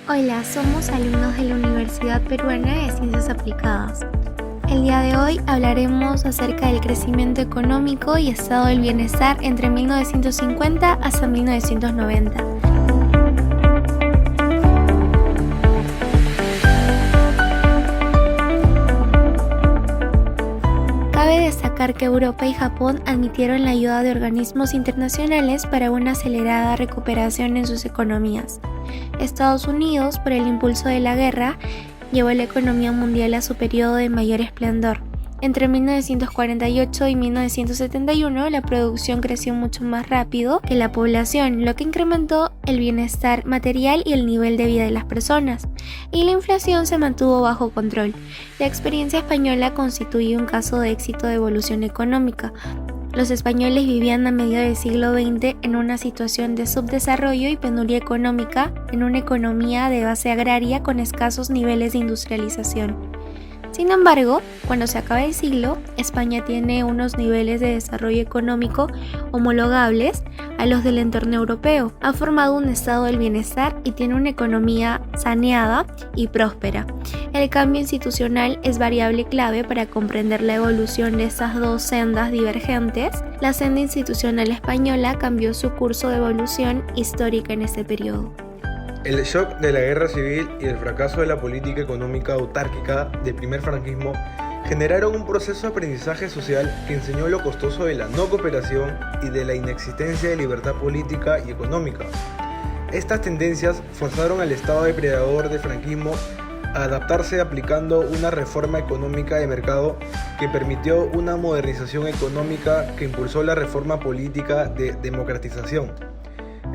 Hola, somos alumnos de la Universidad Peruana de Ciencias Aplicadas. El día de hoy hablaremos acerca del crecimiento económico y estado del bienestar entre 1950 hasta 1990. Cabe destacar que Europa y Japón admitieron la ayuda de organismos internacionales para una acelerada recuperación en sus economías. Estados Unidos, por el impulso de la guerra, llevó la economía mundial a su periodo de mayor esplendor. Entre 1948 y 1971, la producción creció mucho más rápido que la población, lo que incrementó el bienestar material y el nivel de vida de las personas, y la inflación se mantuvo bajo control. La experiencia española constituye un caso de éxito de evolución económica. Los españoles vivían a mediados del siglo XX en una situación de subdesarrollo y penuria económica en una economía de base agraria con escasos niveles de industrialización. Sin embargo, cuando se acaba el siglo, España tiene unos niveles de desarrollo económico homologables a los del entorno europeo, ha formado un estado del bienestar y tiene una economía saneada y próspera. El cambio institucional es variable clave para comprender la evolución de estas dos sendas divergentes. La senda institucional española cambió su curso de evolución histórica en este periodo. El shock de la guerra civil y el fracaso de la política económica autárquica del primer franquismo generaron un proceso de aprendizaje social que enseñó lo costoso de la no cooperación y de la inexistencia de libertad política y económica. Estas tendencias forzaron al Estado depredador del franquismo a adaptarse aplicando una reforma económica de mercado que permitió una modernización económica que impulsó la reforma política de democratización.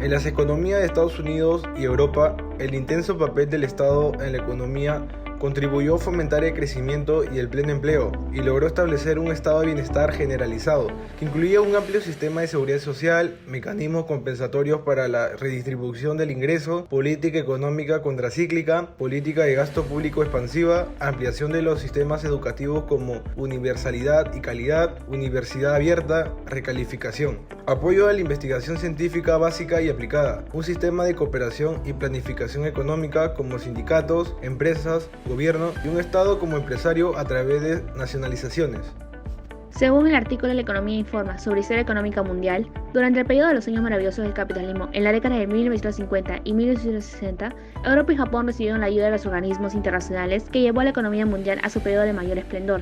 En las economías de Estados Unidos y Europa, el intenso papel del Estado en la economía contribuyó a fomentar el crecimiento y el pleno empleo, y logró establecer un estado de bienestar generalizado, que incluía un amplio sistema de seguridad social, mecanismos compensatorios para la redistribución del ingreso, política económica contracíclica, política de gasto público expansiva, ampliación de los sistemas educativos como universalidad y calidad, universidad abierta, recalificación, apoyo a la investigación científica básica y aplicada, un sistema de cooperación y planificación económica como sindicatos, empresas, gobierno y un Estado como empresario a través de nacionalizaciones. Según el artículo La economía informa sobre historia económica mundial, durante el periodo de los años maravillosos del capitalismo, en la década de 1950 y 1960, Europa y Japón recibieron la ayuda de los organismos internacionales que llevó a la economía mundial a su periodo de mayor esplendor.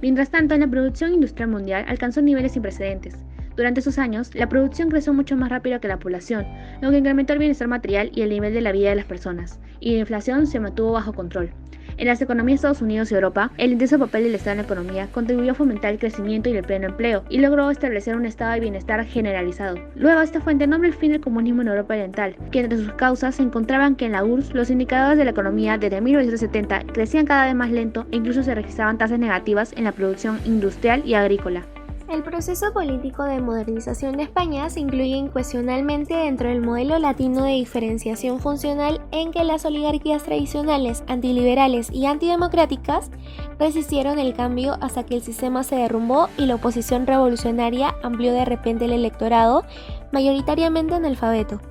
Mientras tanto, la producción industrial mundial alcanzó niveles sin precedentes. Durante esos años, la producción creció mucho más rápido que la población, lo que incrementó el bienestar material y el nivel de la vida de las personas, y la inflación se mantuvo bajo control. En las economías de Estados Unidos y Europa, el intenso papel del Estado en la economía contribuyó a fomentar el crecimiento y el pleno empleo, y logró establecer un estado de bienestar generalizado. Luego, esta fuente nombra el fin del comunismo en Europa Oriental, que entre sus causas se encontraban que en la URSS los indicadores de la economía desde 1970 crecían cada vez más lento e incluso se registraban tasas negativas en la producción industrial y agrícola. El proceso político de modernización de España se incluye incuestionablemente dentro del modelo latino de diferenciación funcional en que las oligarquías tradicionales, antiliberales y antidemocráticas resistieron el cambio hasta que el sistema se derrumbó y la oposición revolucionaria amplió de repente el electorado, mayoritariamente analfabeto.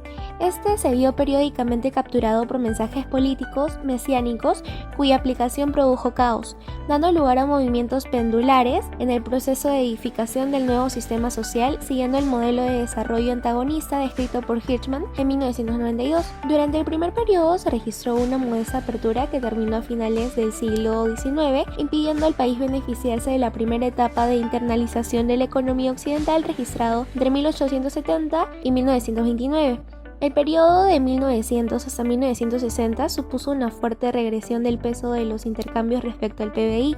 Este se vio periódicamente capturado por mensajes políticos mesiánicos cuya aplicación produjo caos, dando lugar a movimientos pendulares en el proceso de edificación del nuevo sistema social, siguiendo el modelo de desarrollo antagonista descrito por Hirschman en 1992. Durante el primer periodo se registró una modesta apertura que terminó a finales del siglo XIX, impidiendo al país beneficiarse de la primera etapa de internalización de la economía occidental registrado entre 1870 y 1929. El periodo de 1900 hasta 1960 supuso una fuerte regresión del peso de los intercambios respecto al PBI,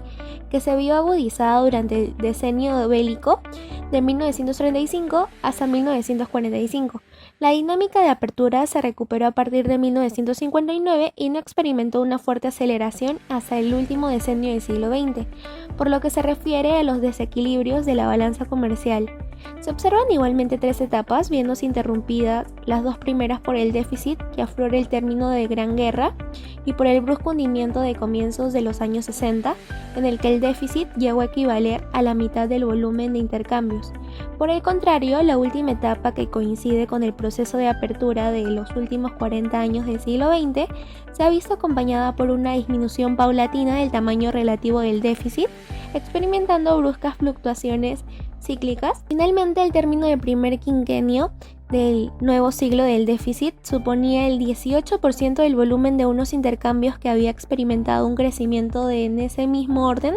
que se vio agudizada durante el decenio bélico de 1935 hasta 1945. La dinámica de apertura se recuperó a partir de 1959 y no experimentó una fuerte aceleración hasta el último decenio del siglo XX, por lo que se refiere a los desequilibrios de la balanza comercial. Se observan igualmente tres etapas, viéndose interrumpidas las dos primeras por el déficit que aflora el término de Gran Guerra y por el brusco hundimiento de comienzos de los años 60, en el que el déficit llegó a equivaler a la mitad del volumen de intercambios. Por el contrario, la última etapa, que coincide con el proceso de apertura de los últimos 40 años del siglo XX, se ha visto acompañada por una disminución paulatina del tamaño relativo del déficit, experimentando bruscas fluctuaciones cíclicas. Finalmente, el término del primer quinquenio del nuevo siglo del déficit suponía el 18% del volumen de unos intercambios que había experimentado un crecimiento en ese mismo orden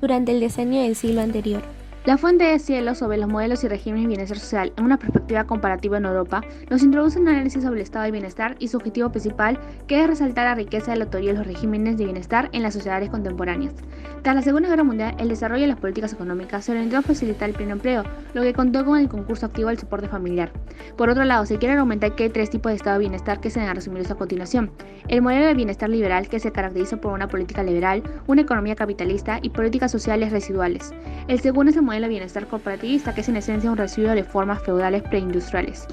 durante el decenio del siglo anterior. La fuente de Cielo sobre los modelos y regímenes de bienestar social en una perspectiva comparativa en Europa nos introduce un análisis sobre el estado de bienestar y su objetivo principal, que es resaltar la riqueza de la autoría de los regímenes de bienestar en las sociedades contemporáneas. Tras la Segunda Guerra Mundial, el desarrollo de las políticas económicas se orientó a facilitar el pleno empleo, lo que contó con el concurso activo del soporte familiar. Por otro lado, se quiere argumentar que hay tres tipos de estado de bienestar que se han resumido a continuación. El modelo de bienestar liberal, que se caracteriza por una política liberal, una economía capitalista y políticas sociales residuales. El segundo es el modelo de bienestar corporativista, que es en esencia un residuo de formas feudales preindustriales.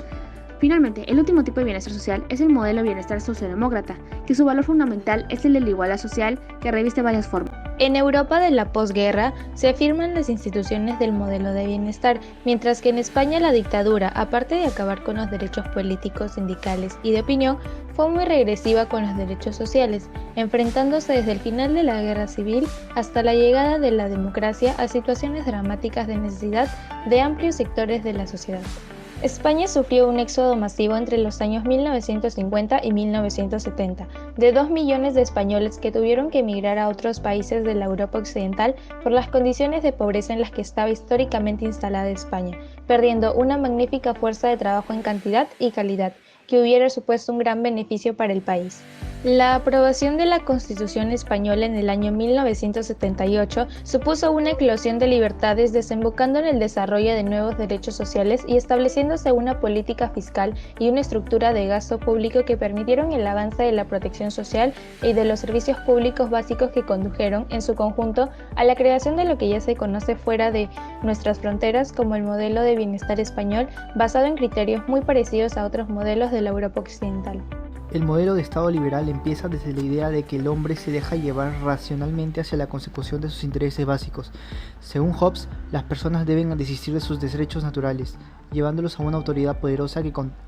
Finalmente, el último tipo de bienestar social es el modelo de bienestar socialdemócrata, que su valor fundamental es el de la igualdad social, que reviste varias formas. En Europa de la posguerra se afirman las instituciones del modelo de bienestar, mientras que en España la dictadura, aparte de acabar con los derechos políticos, sindicales y de opinión, fue muy regresiva con los derechos sociales, enfrentándose desde el final de la guerra civil hasta la llegada de la democracia a situaciones dramáticas de necesidad de amplios sectores de la sociedad. España sufrió un éxodo masivo entre los años 1950 y 1970, de 2 millones de españoles que tuvieron que emigrar a otros países de la Europa occidental por las condiciones de pobreza en las que estaba históricamente instalada España, perdiendo una magnífica fuerza de trabajo en cantidad y calidad, que hubiera supuesto un gran beneficio para el país. La aprobación de la Constitución española en el año 1978 supuso una eclosión de libertades, desembocando en el desarrollo de nuevos derechos sociales y estableciéndose una política fiscal y una estructura de gasto público que permitieron el avance de la protección social y de los servicios públicos básicos, que condujeron, en su conjunto, a la creación de lo que ya se conoce fuera de nuestras fronteras como el modelo de bienestar español, basado en criterios muy parecidos a otros modelos de la Europa occidental. El modelo de Estado liberal empieza desde la idea de que el hombre se deja llevar racionalmente hacia la consecución de sus intereses básicos. Según Hobbes, las personas deben desistir de sus derechos naturales, llevándolos a una autoridad poderosa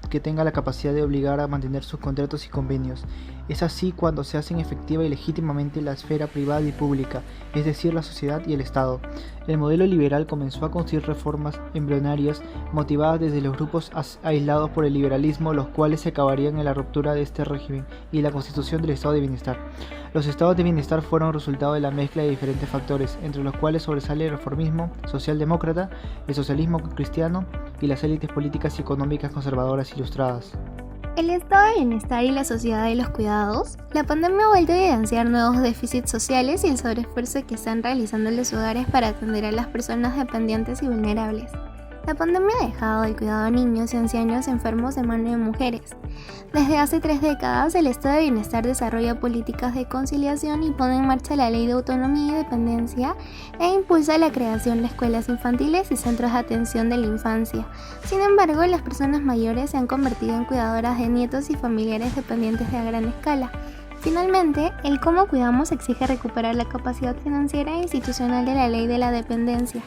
que tenga la capacidad de obligar a mantener sus contratos y convenios. Es así cuando se hacen efectiva y legítimamente la esfera privada y pública, es decir, la sociedad y el Estado. El modelo liberal comenzó a construir reformas embrionarias motivadas desde los grupos aislados por el liberalismo, los cuales se acabarían en la ruptura de este régimen y la constitución del estado de bienestar. Los estados de bienestar fueron resultado de la mezcla de diferentes factores, entre los cuales sobresale el reformismo socialdemócrata, el socialismo cristiano y las élites políticas y económicas conservadoras ilustradas. El estado de bienestar y la sociedad de los cuidados. La pandemia ha vuelto a evidenciar nuevos déficits sociales y el sobreesfuerzo que están realizando los hogares para atender a las personas dependientes y vulnerables. La pandemia ha dejado el cuidado a niños y ancianos enfermos en manos de mujeres. Desde hace 3 décadas, el Estado de Bienestar desarrolla políticas de conciliación y pone en marcha la Ley de Autonomía y Dependencia e impulsa la creación de escuelas infantiles y centros de atención de la infancia. Sin embargo, las personas mayores se han convertido en cuidadoras de nietos y familiares dependientes a gran escala. Finalmente, el cómo cuidamos exige recuperar la capacidad financiera e institucional de la Ley de la Dependencia.